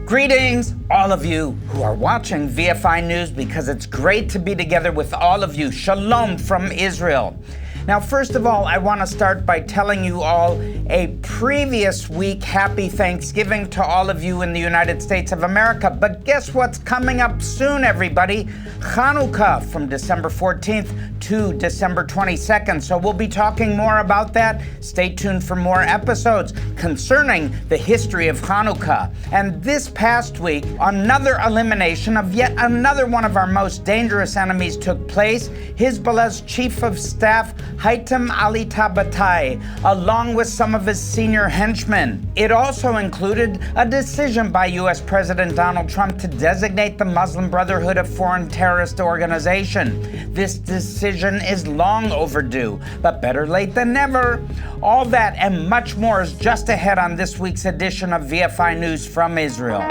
Greetings, all of you who are watching VFI News, because it's great to be together with all of you. Shalom from Israel. Now, first of all, I want to start by telling you all a previous week happy Thanksgiving to all of you in the United States of America. But guess what's coming up soon, everybody? Hanukkah from December 14th to December 22nd. So we'll be talking more about that. Stay tuned for more episodes concerning the history of Hanukkah. And this past week, another elimination of yet another one of our most dangerous enemies took place. Hezbollah's chief of staff, Haytham Ali Tabatabai, along with some of his senior henchmen. It also included a decision by U.S. President Donald Trump to designate the Muslim Brotherhood a foreign terrorist organization. This decision is long overdue, but better late than never. All that and much more is just ahead on this week's edition of VFI News from Israel.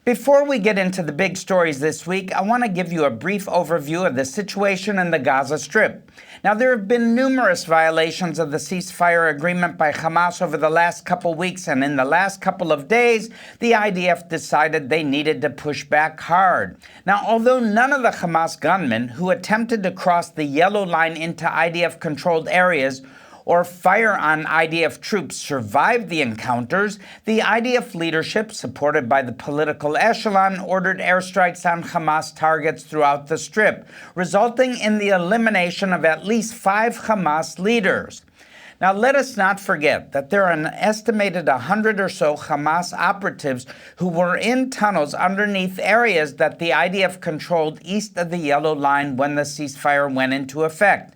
Before we get into the big stories this week, I want to give you a brief overview of the situation in the Gaza Strip. Now, there have been numerous violations of the ceasefire agreement by Hamas over the last couple weeks, and in the last couple of days, the IDF decided they needed to push back hard. Now, although none of the Hamas gunmen who attempted to cross the yellow line into IDF-controlled areas or fire on IDF troops survived the encounters, the IDF leadership, supported by the political echelon, ordered airstrikes on Hamas targets throughout the Strip, resulting in the elimination of at least 5 Hamas leaders. Now, let us not forget that there are an estimated 100 or so Hamas operatives who were in tunnels underneath areas that the IDF controlled east of the yellow line when the ceasefire went into effect.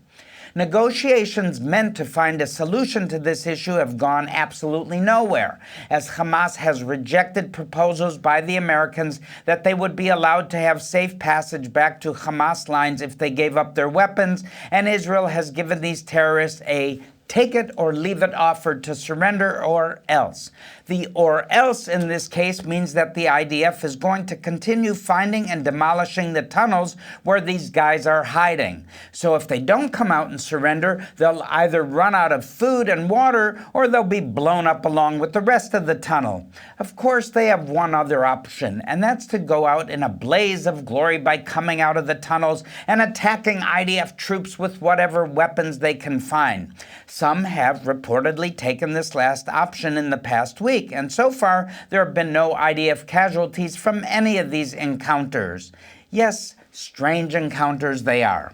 Negotiations meant to find a solution to this issue have gone absolutely nowhere, as Hamas has rejected proposals by the Americans that they would be allowed to have safe passage back to Hamas lines if they gave up their weapons, and Israel has given these terrorists a take it or leave it offer to surrender or else. The or else in this case means that the IDF is going to continue finding and demolishing the tunnels where these guys are hiding. So if they don't come out and surrender, they'll either run out of food and water or they'll be blown up along with the rest of the tunnel. Of course, they have one other option, and that's to go out in a blaze of glory by coming out of the tunnels and attacking IDF troops with whatever weapons they can find. Some have reportedly taken this last option in the past week, and so far there have been no IDF casualties from any of these encounters. Yes, strange encounters they are.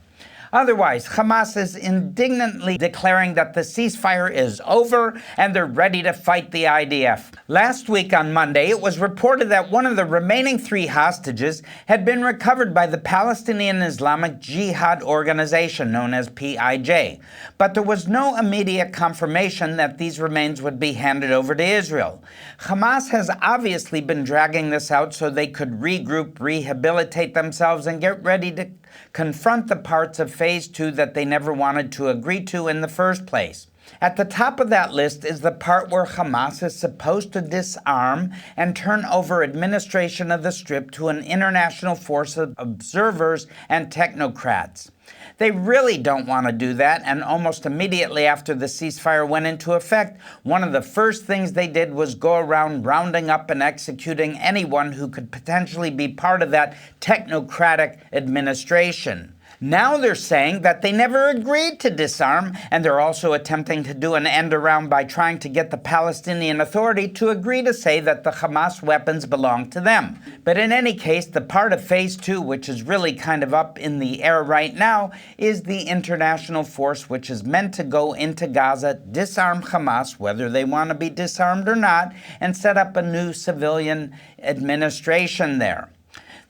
Otherwise, Hamas is indignantly declaring that the ceasefire is over and they're ready to fight the IDF. Last week on Monday, it was reported that one of the remaining 3 hostages had been recovered by the Palestinian Islamic Jihad organization known as PIJ, but there was no immediate confirmation that these remains would be handed over to Israel. Hamas has obviously been dragging this out so they could regroup, rehabilitate themselves, and get ready to confront the parts of Phase 2 that they never wanted to agree to in the first place. At the top of that list is the part where Hamas is supposed to disarm and turn over administration of the Strip to an international force of observers and technocrats. They really don't want to do that, and almost immediately after the ceasefire went into effect, one of the first things they did was go around rounding up and executing anyone who could potentially be part of that technocratic administration. Now they're saying that they never agreed to disarm, and they're also attempting to do an end around by trying to get the Palestinian Authority to agree to say that the Hamas weapons belong to them. But in any case, the part of Phase 2, which is really kind of up in the air right now, is the international force which is meant to go into Gaza, disarm Hamas, whether they want to be disarmed or not, and set up a new civilian administration there.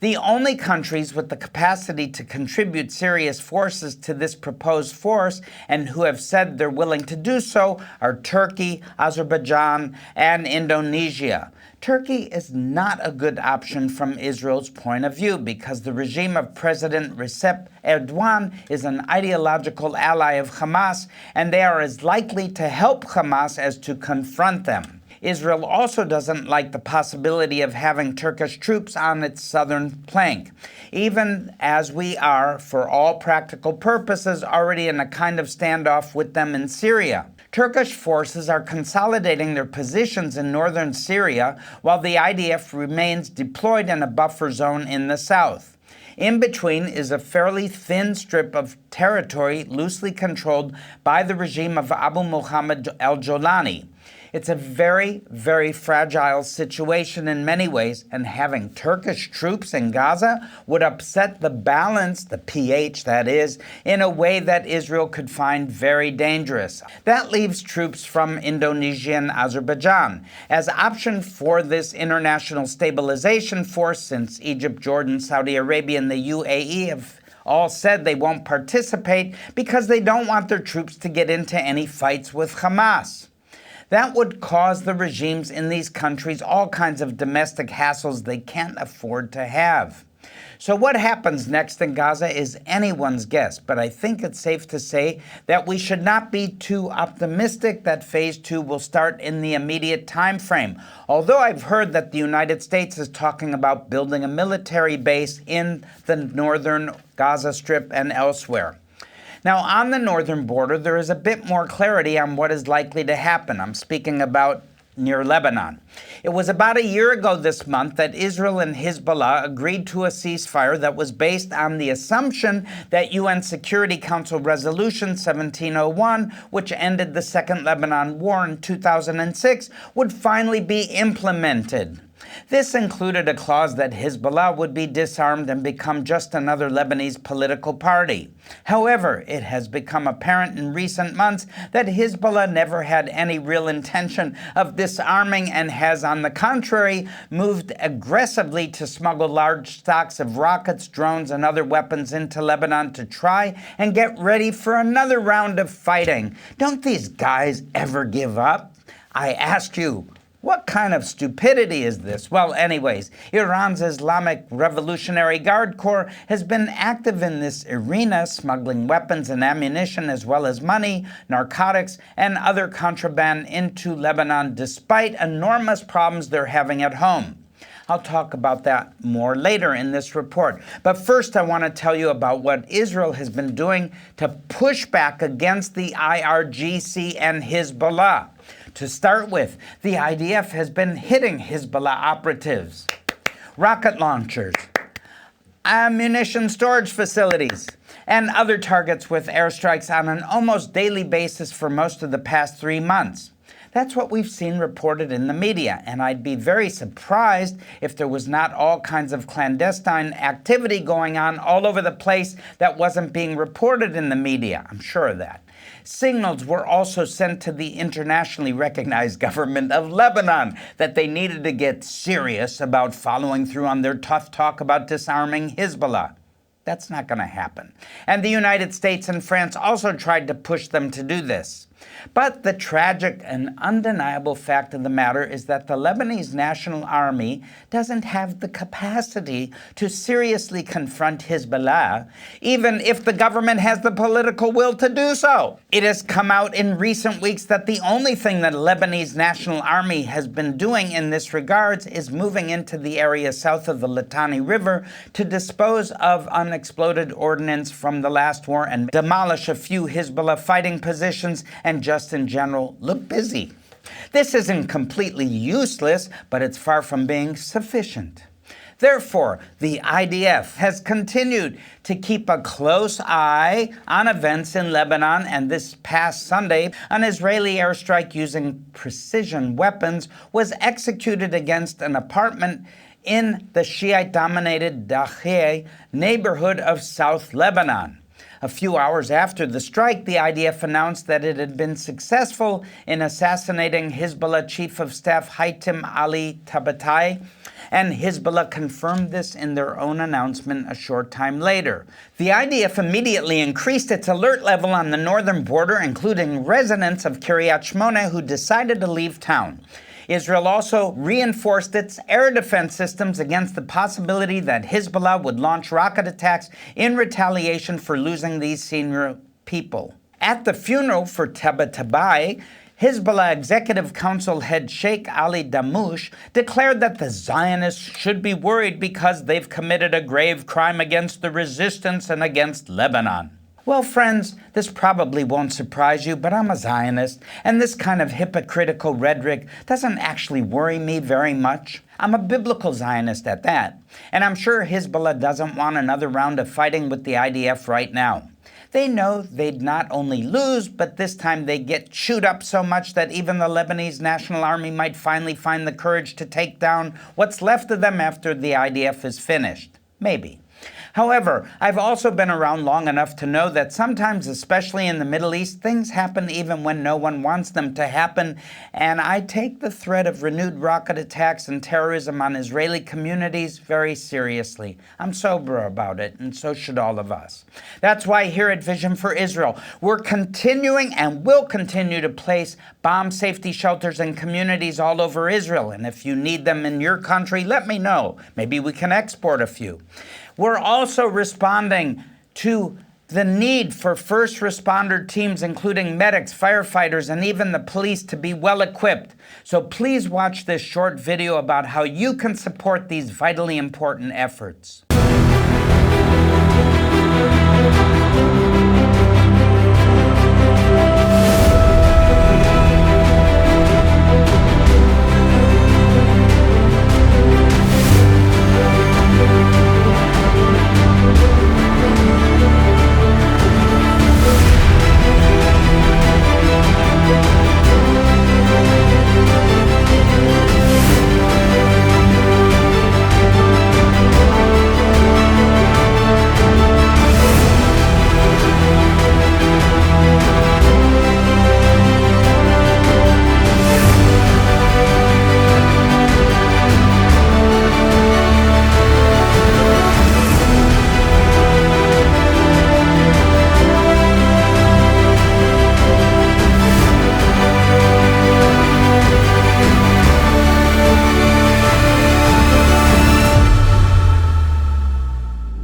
The only countries with the capacity to contribute serious forces to this proposed force and who have said they're willing to do so are Turkey, Azerbaijan, and Indonesia. Turkey is not a good option from Israel's point of view because the regime of President Recep Erdogan is an ideological ally of Hamas, and they are as likely to help Hamas as to confront them. Israel also doesn't like the possibility of having Turkish troops on its southern flank, even as we are, for all practical purposes, already in a kind of standoff with them in Syria. Turkish forces are consolidating their positions in northern Syria, while the IDF remains deployed in a buffer zone in the south. In between is a fairly thin strip of territory loosely controlled by the regime of Abu Muhammad al-Jolani. It's a very, very fragile situation in many ways, and having Turkish troops in Gaza would upset the balance, the pH that is, in a way that Israel could find very dangerous. That leaves troops from Indonesia and Azerbaijan as option for this international stabilization force, since Egypt, Jordan, Saudi Arabia, and the UAE have all said they won't participate because they don't want their troops to get into any fights with Hamas. That would cause the regimes in these countries all kinds of domestic hassles they can't afford to have. So what happens next in Gaza is anyone's guess, but I think it's safe to say that we should not be too optimistic that Phase 2 will start in the immediate time frame, although I've heard that the United States is talking about building a military base in the northern Gaza Strip and elsewhere. Now, on the northern border, there is a bit more clarity on what is likely to happen. I'm speaking about near Lebanon. It was about a year ago this month that Israel and Hezbollah agreed to a ceasefire that was based on the assumption that UN Security Council Resolution 1701, which ended the Second Lebanon War in 2006, would finally be implemented. This included a clause that Hezbollah would be disarmed and become just another Lebanese political party. However, it has become apparent in recent months that Hezbollah never had any real intention of disarming and has, on the contrary, moved aggressively to smuggle large stocks of rockets, drones, and other weapons into Lebanon to try and get ready for another round of fighting. Don't these guys ever give up? I ask you, what kind of stupidity is this? Well, anyways, Iran's Islamic Revolutionary Guard Corps has been active in this arena, smuggling weapons and ammunition as well as money, narcotics, and other contraband into Lebanon, despite enormous problems they're having at home. I'll talk about that more later in this report. But first, I want to tell you about what Israel has been doing to push back against the IRGC and Hezbollah. To start with, the IDF has been hitting Hezbollah operatives, rocket launchers, ammunition storage facilities, and other targets with airstrikes on an almost daily basis for most of the past 3 months. That's what we've seen reported in the media, and I'd be very surprised if there was not all kinds of clandestine activity going on all over the place that wasn't being reported in the media. I'm sure of that. Signals were also sent to the internationally recognized government of Lebanon that they needed to get serious about following through on their tough talk about disarming Hezbollah. That's not going to happen. And the United States and France also tried to push them to do this. But the tragic and undeniable fact of the matter is that the Lebanese National Army doesn't have the capacity to seriously confront Hezbollah, even if the government has the political will to do so. It has come out in recent weeks that the only thing the Lebanese National Army has been doing in this regards is moving into the area south of the Litani River to dispose of unexploded ordnance from the last war and demolish a few Hezbollah fighting positions and just in general look busy. This isn't completely useless, but it's far from being sufficient. Therefore, the IDF has continued to keep a close eye on events in Lebanon, and this past Sunday, an Israeli airstrike using precision weapons was executed against an apartment in the Shiite-dominated Dakheh neighborhood of South Lebanon. A few hours after the strike, the IDF announced that it had been successful in assassinating Hezbollah Chief of Staff Haytham Ali Tabatabai, and Hezbollah confirmed this in their own announcement a short time later. The IDF immediately increased its alert level on the northern border, including residents of Kiryat Shmona who decided to leave town. Israel also reinforced its air defense systems against the possibility that Hezbollah would launch rocket attacks in retaliation for losing these senior people. At the funeral for Tabatabai, Hezbollah Executive Council head Sheikh Ali Damush declared that the Zionists should be worried because they've committed a grave crime against the resistance and against Lebanon. Well, friends, this probably won't surprise you, but I'm a Zionist, and this kind of hypocritical rhetoric doesn't actually worry me very much. I'm a biblical Zionist at that, and I'm sure Hezbollah doesn't want another round of fighting with the IDF right now. They know they'd not only lose, but this time they get chewed up so much that even the Lebanese National Army might finally find the courage to take down what's left of them after the IDF is finished. Maybe. However, I've also been around long enough to know that sometimes, especially in the Middle East, things happen even when no one wants them to happen, and I take the threat of renewed rocket attacks and terrorism on Israeli communities very seriously. I'm sober about it, and so should all of us. That's why here at Vision for Israel, we're continuing and will continue to place bomb safety shelters in communities all over Israel, and if you need them in your country, let me know. Maybe we can export a few. We're also responding to the need for first responder teams, including medics, firefighters, and even the police, to be well equipped. So please watch this short video about how you can support these vitally important efforts.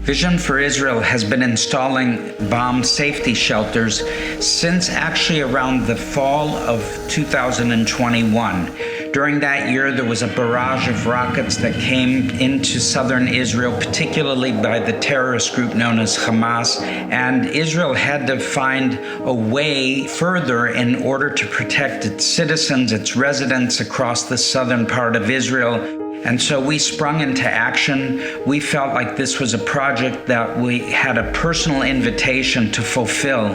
Vision for Israel has been installing bomb safety shelters since actually around the fall of 2021. During that year, there was a barrage of rockets that came into southern Israel, particularly by the terrorist group known as Hamas, and Israel had to find a way further in order to protect its citizens, its residents across the southern part of Israel. And so we sprung into action. We felt like this was a project that we had a personal invitation to fulfill.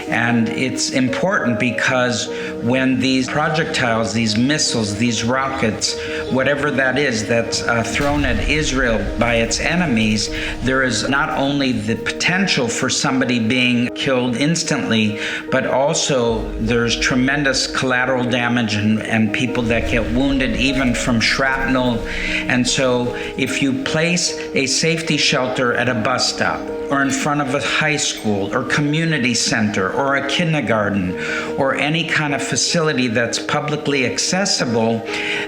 And it's important because when these projectiles, these missiles, these rockets, whatever that is that's thrown at Israel by its enemies, there is not only the potential for somebody being killed instantly, but also there's tremendous collateral damage and people that get wounded even from shrapnel. And so if you place a safety shelter at a bus stop, or in front of a high school or community center or a kindergarten or any kind of facility that's publicly accessible,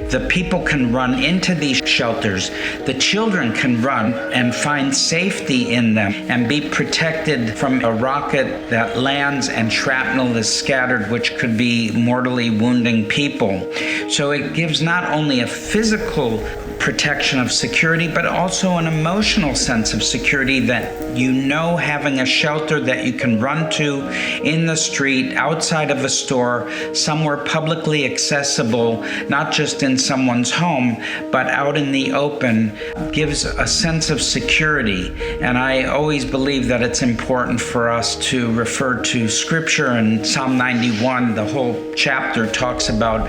the people can run into these shelters. The children can run and find safety in them and be protected from a rocket that lands and shrapnel is scattered, which could be mortally wounding people. So it gives not only a physical protection of security, but also an emotional sense of security that you know having a shelter that you can run to in the street, outside of a store, somewhere publicly accessible, not just in someone's home, but out in the open, gives a sense of security. And I always believe that it's important for us to refer to Scripture. And Psalm 91, the whole chapter talks about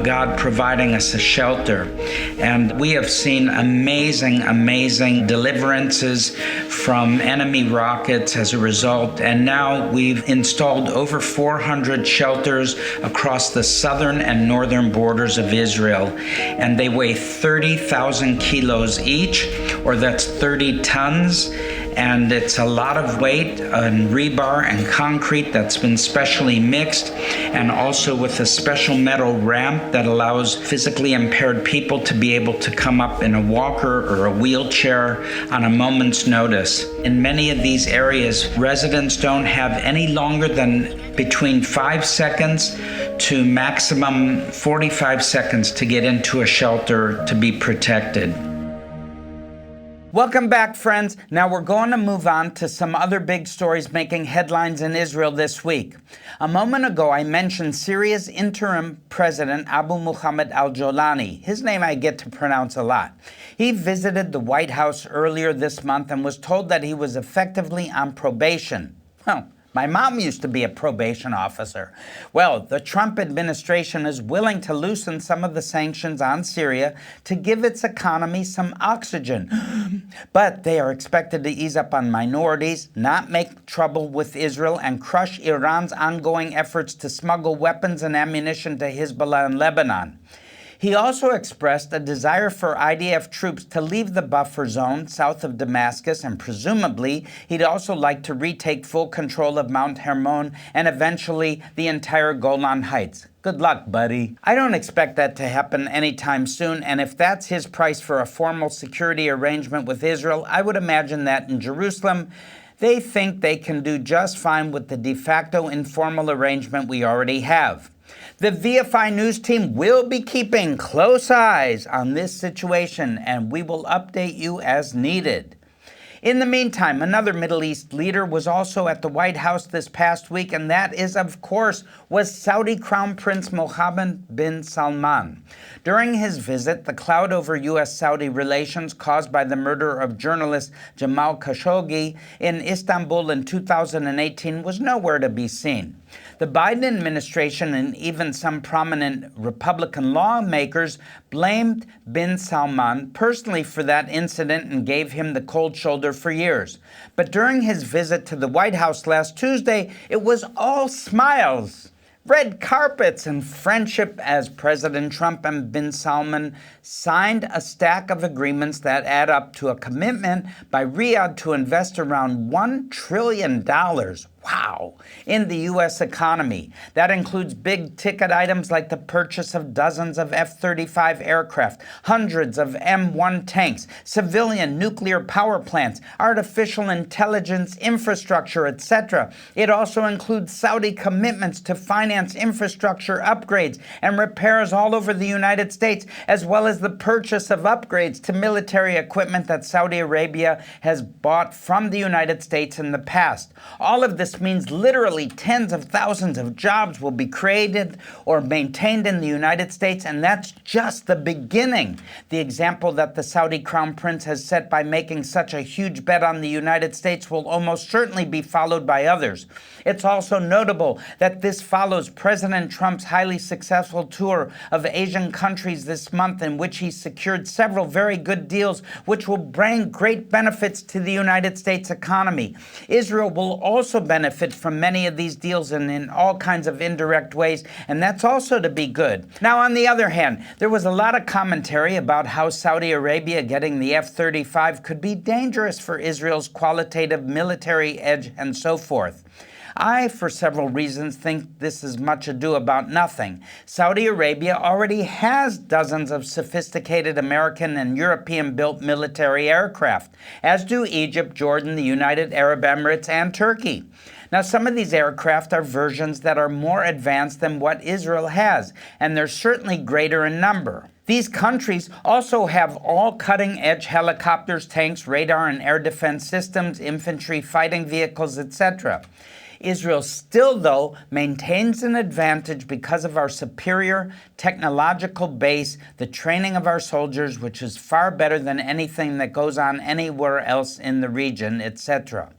God providing us a shelter. And we have seen amazing deliverances from enemy rockets as a result. And now we've installed over 400 shelters across the southern and northern borders of Israel. And they weigh 30,000 kilos each, or that's 30 tons. and it's a lot of weight and rebar and concrete that's been specially mixed, and also with a special metal ramp that allows physically impaired people to be able to come up in a walker or a wheelchair on a moment's notice. In many of these areas, residents don't have any longer than between 5 seconds to maximum 45 seconds to get into a shelter to be protected. Welcome back, friends. Now we're going to move on to some other big stories making headlines in Israel this week. A moment ago, I mentioned Syria's interim president, Abu Muhammad al-Jolani. His name I get to pronounce a lot. He visited the White House earlier this month and was told that he was effectively on probation. Well, my mom used to be a probation officer. Well, the Trump administration is willing to loosen some of the sanctions on Syria to give its economy some oxygen. But they are expected to ease up on minorities, not make trouble with Israel, and crush Iran's ongoing efforts to smuggle weapons and ammunition to Hezbollah in Lebanon. He also expressed a desire for IDF troops to leave the buffer zone south of Damascus, and presumably he'd also like to retake full control of Mount Hermon and eventually the entire Golan Heights. Good luck, buddy. I don't expect that to happen anytime soon, and if that's his price for a formal security arrangement with Israel, I would imagine that in Jerusalem, they think they can do just fine with the de facto informal arrangement we already have. The VFI news team will be keeping close eyes on this situation, and we will update you as needed. In the meantime, another Middle East leader was also at the White House this past week, and that is, of course, was Saudi Crown Prince Mohammed bin Salman. During his visit, the cloud over U.S.-Saudi relations caused by the murder of journalist Jamal Khashoggi in Istanbul in 2018 was nowhere to be seen. The Biden administration and even some prominent Republican lawmakers blamed bin Salman personally for that incident and gave him the cold shoulder for years. But during his visit to the White House last Tuesday, it was all smiles, red carpets, and friendship as President Trump and bin Salman signed a stack of agreements that add up to a commitment by Riyadh to invest around $1 trillion. Wow, in the U.S. economy. That includes big-ticket items like the purchase of dozens of F-35 aircraft, hundreds of M1 tanks, civilian nuclear power plants, artificial intelligence infrastructure, etc. It also includes Saudi commitments to finance infrastructure upgrades and repairs all over the United States, as well as the purchase of upgrades to military equipment that Saudi Arabia has bought from the United States in the past. All of this means literally tens of thousands of jobs will be created or maintained in the United States, and that's just the beginning. The example that the Saudi Crown Prince has set by making such a huge bet on the United States will almost certainly be followed by others. It's also notable that this follows President Trump's highly successful tour of Asian countries this month, in which he secured several very good deals which will bring great benefits to the United States economy. Israel will also benefit from many of these deals and in all kinds of indirect ways, and that's also to be good. Now, on the other hand, there was a lot of commentary about how Saudi Arabia getting the F-35 could be dangerous for Israel's qualitative military edge and so forth. I, for several reasons, think this is much ado about nothing. Saudi Arabia already has dozens of sophisticated American and European-built military aircraft, as do Egypt, Jordan, the United Arab Emirates, and Turkey. Now, some of these aircraft are versions that are more advanced than what Israel has, and they're certainly greater in number. These countries also have all cutting-edge helicopters, tanks, radar and air defense systems, infantry, fighting vehicles, etc. Israel still, though, maintains an advantage because of our superior technological base, the training of our soldiers, which is far better than anything that goes on anywhere else in the region, etc.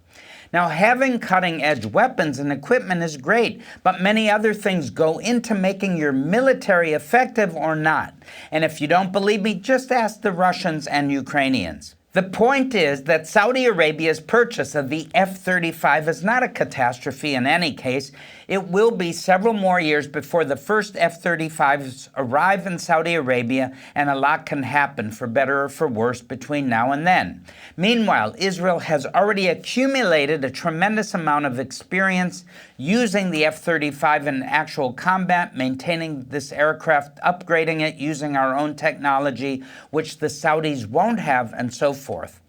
Now, having cutting-edge weapons and equipment is great, but many other things go into making your military effective or not. And if you don't believe me, just ask the Russians and Ukrainians. The point is that Saudi Arabia's purchase of the F-35 is not a catastrophe in any case. It will be several more years before the first F-35s arrive in Saudi Arabia, and a lot can happen, for better or for worse, between now and then. Meanwhile, Israel has already accumulated a tremendous amount of experience using the F-35 in actual combat, maintaining this aircraft, upgrading it, using our own technology, which the Saudis won't have, and so forth.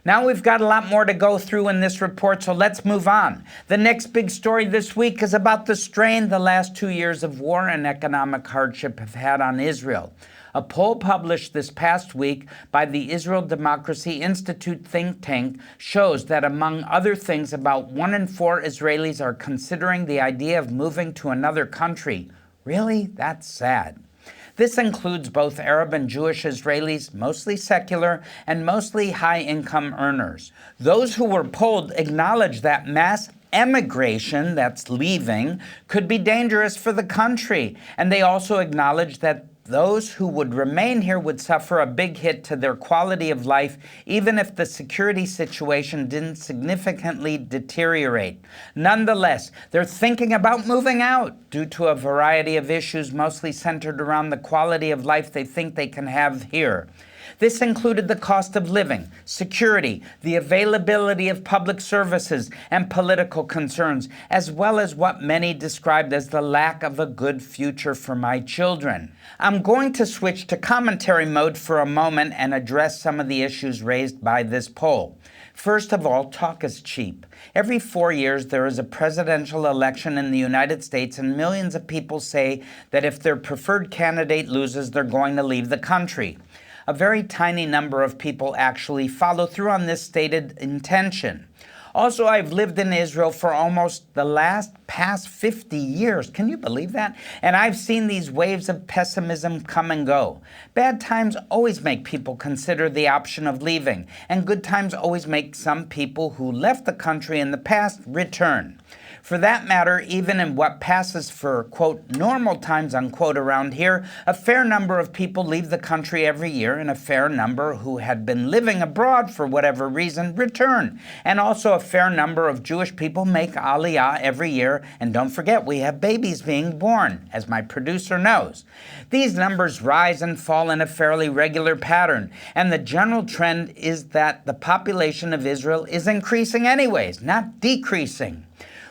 Now we've got a lot more to go through in this report, so let's move on. The next big story this week is about the strain the last 2 years of war and economic hardship have had on Israel. A poll published this past week by the Israel Democracy Institute think tank shows that, among other things, about 1 in 4 Israelis are considering the idea of moving to another country. Really? That's sad. This includes both Arab and Jewish Israelis, mostly secular, and mostly high-income earners. Those who were polled acknowledge that mass emigration, that's leaving, could be dangerous for the country. And they also acknowledge that those who would remain here would suffer a big hit to their quality of life, even if the security situation didn't significantly deteriorate. Nonetheless, they're thinking about moving out due to a variety of issues, mostly centered around the quality of life they think they can have here. This included the cost of living, security, the availability of public services, and political concerns, as well as what many described as the lack of a good future for my children. I'm going to switch to commentary mode for a moment and address some of the issues raised by this poll. First of all, talk is cheap. Every 4 years, there is a presidential election in the United States, and millions of people say that if their preferred candidate loses, they're going to leave the country. A very tiny number of people actually follow through on this stated intention. Also, I've lived in Israel for almost the past 50 years. Can you believe that? And I've seen these waves of pessimism come and go. Bad times always make people consider the option of leaving, and good times always make some people who left the country in the past return. For that matter, even in what passes for, quote, normal times, unquote, around here, a fair number of people leave the country every year, and a fair number who had been living abroad for whatever reason return. And also a fair number of Jewish people make Aliyah every year, and don't forget, we have babies being born, as my producer knows. These numbers rise and fall in a fairly regular pattern, and the general trend is that the population of Israel is increasing anyways, not decreasing.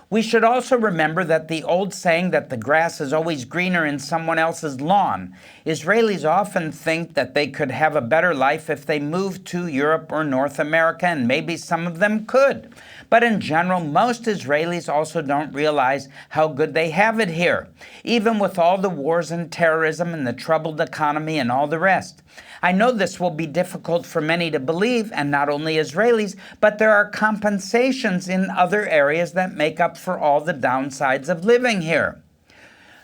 We should also remember that the old saying that the grass is always greener in someone else's lawn. Israelis often think that they could have a better life if they moved to Europe or North America, and maybe some of them could. But in general, most Israelis also don't realize how good they have it here, even with all the wars and terrorism and the troubled economy and all the rest. I know this will be difficult for many to believe, and not only Israelis, but there are compensations in other areas that make up for all the downsides of living here.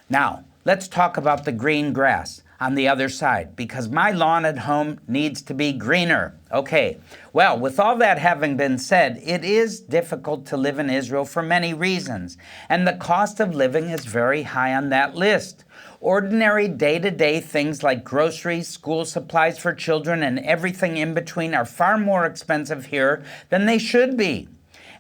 Now, let's talk about the green grass on the other side, because my lawn at home needs to be greener. Okay, well, with all that having been said, it is difficult to live in Israel for many reasons, and the cost of living is very high on that list. Ordinary day-to-day things like groceries, school supplies for children, and everything in between are far more expensive here than they should be.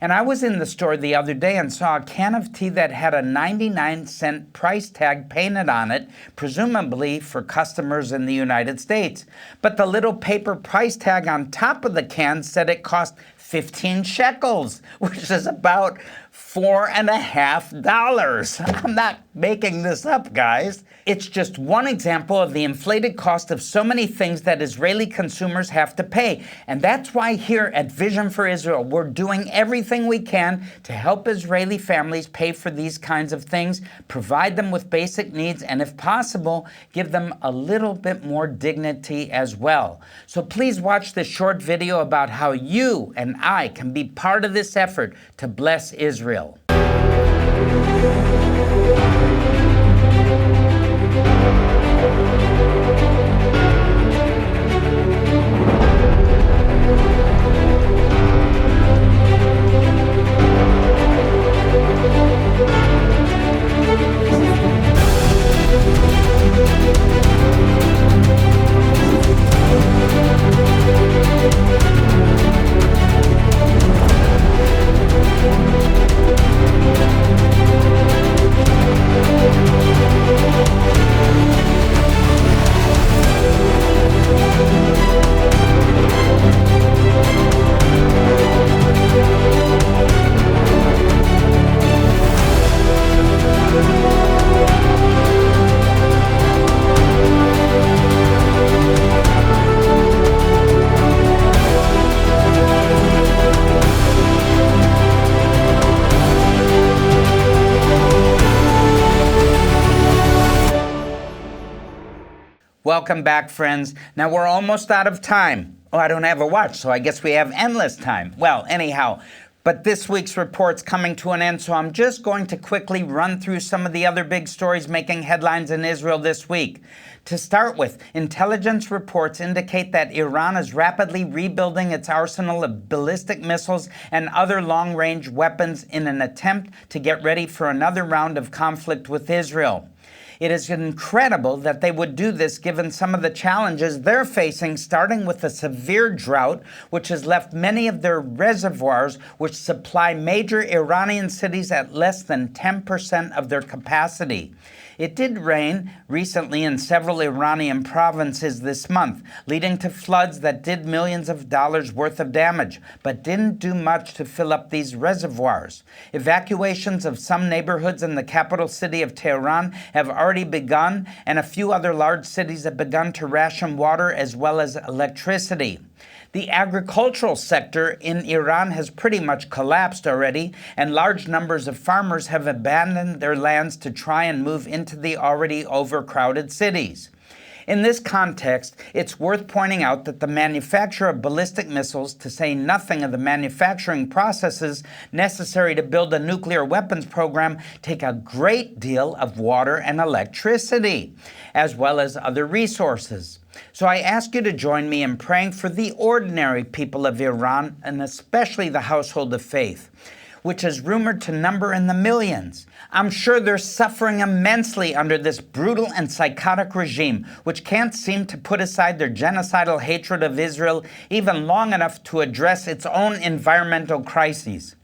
And I was in the store the other day and saw a can of tea that had a 99-cent price tag painted on it, presumably for customers in the United States. But the little paper price tag on top of the can said it cost 15 shekels, which is about $4.50. I'm not making this up, guys. It's just one example of the inflated cost of so many things that Israeli consumers have to pay. And that's why here at Vision for Israel, we're doing everything we can to help Israeli families pay for these kinds of things, provide them with basic needs, and if possible, give them a little bit more dignity as well. So please watch this short video about how you and I can be part of this effort to bless Israel. Welcome back, friends. Now, we're almost out of time. Oh, I don't have a watch, so I guess we have endless time. Well, anyhow, but this week's report's coming to an end, so I'm just going to quickly run through some of the other big stories making headlines in Israel this week. To start with, intelligence reports indicate that Iran is rapidly rebuilding its arsenal of ballistic missiles and other long-range weapons in an attempt to get ready for another round of conflict with Israel. It is incredible that they would do this given some of the challenges they're facing, starting with a severe drought, which has left many of their reservoirs, which supply major Iranian cities, at less than 10% of their capacity. It did rain recently in several Iranian provinces this month, leading to floods that did millions of dollars worth of damage, but didn't do much to fill up these reservoirs. Evacuations of some neighborhoods in the capital city of Tehran have already begun, and a few other large cities have begun to ration water as well as electricity. The agricultural sector in Iran has pretty much collapsed already, and large numbers of farmers have abandoned their lands to try and move into the already overcrowded cities. In this context, it's worth pointing out that the manufacture of ballistic missiles, to say nothing of the manufacturing processes necessary to build a nuclear weapons program, take a great deal of water and electricity, as well as other resources. So I ask you to join me in praying for the ordinary people of Iran, and especially the household of faith, which is rumored to number in the millions. I'm sure they're suffering immensely under this brutal and psychotic regime, which can't seem to put aside their genocidal hatred of Israel even long enough to address its own environmental crises.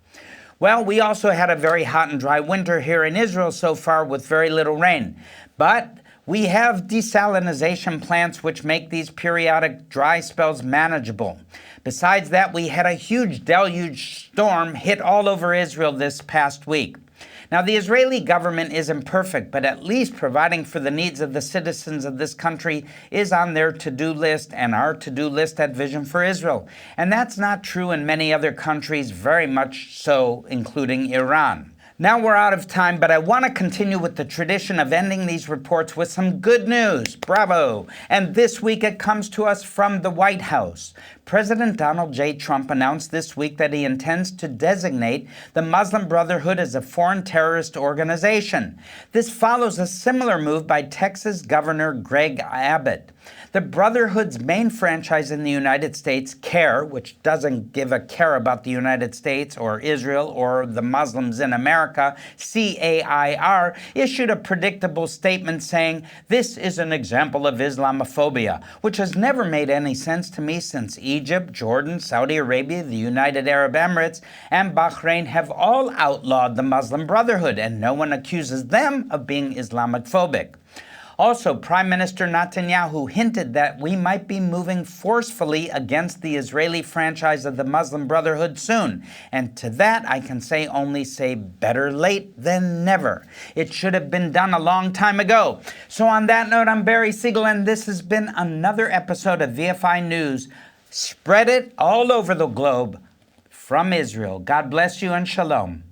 Well, we also had a very hot and dry winter here in Israel so far with very little rain. But we have desalination plants which make these periodic dry spells manageable. Besides that, we had a huge deluge storm hit all over Israel this past week. Now, the Israeli government isn't perfect, but at least providing for the needs of the citizens of this country is on their to-do list and our to-do list at Vision for Israel. And that's not true in many other countries, very much so, including Iran. Now we're out of time, but I want to continue with the tradition of ending these reports with some good news. Bravo! And this week it comes to us from the White House. President Donald J. Trump announced this week that he intends to designate the Muslim Brotherhood as a foreign terrorist organization. This follows a similar move by Texas Governor Greg Abbott. The Brotherhood's main franchise in the United States, CAIR, which doesn't give a care about the United States or Israel or the Muslims in America, CAIR, issued a predictable statement saying, "This is an example of Islamophobia," which has never made any sense to me since Egypt, Jordan, Saudi Arabia, the United Arab Emirates, and Bahrain have all outlawed the Muslim Brotherhood, and no one accuses them of being Islamophobic. Also, Prime Minister Netanyahu hinted that we might be moving forcefully against the Israeli franchise of the Muslim Brotherhood soon. And to that, I can only say better late than never. It should have been done a long time ago. So on that note, I'm Barry Segal, and this has been another episode of VFI News. Spread it all over the globe from Israel. God bless you and shalom.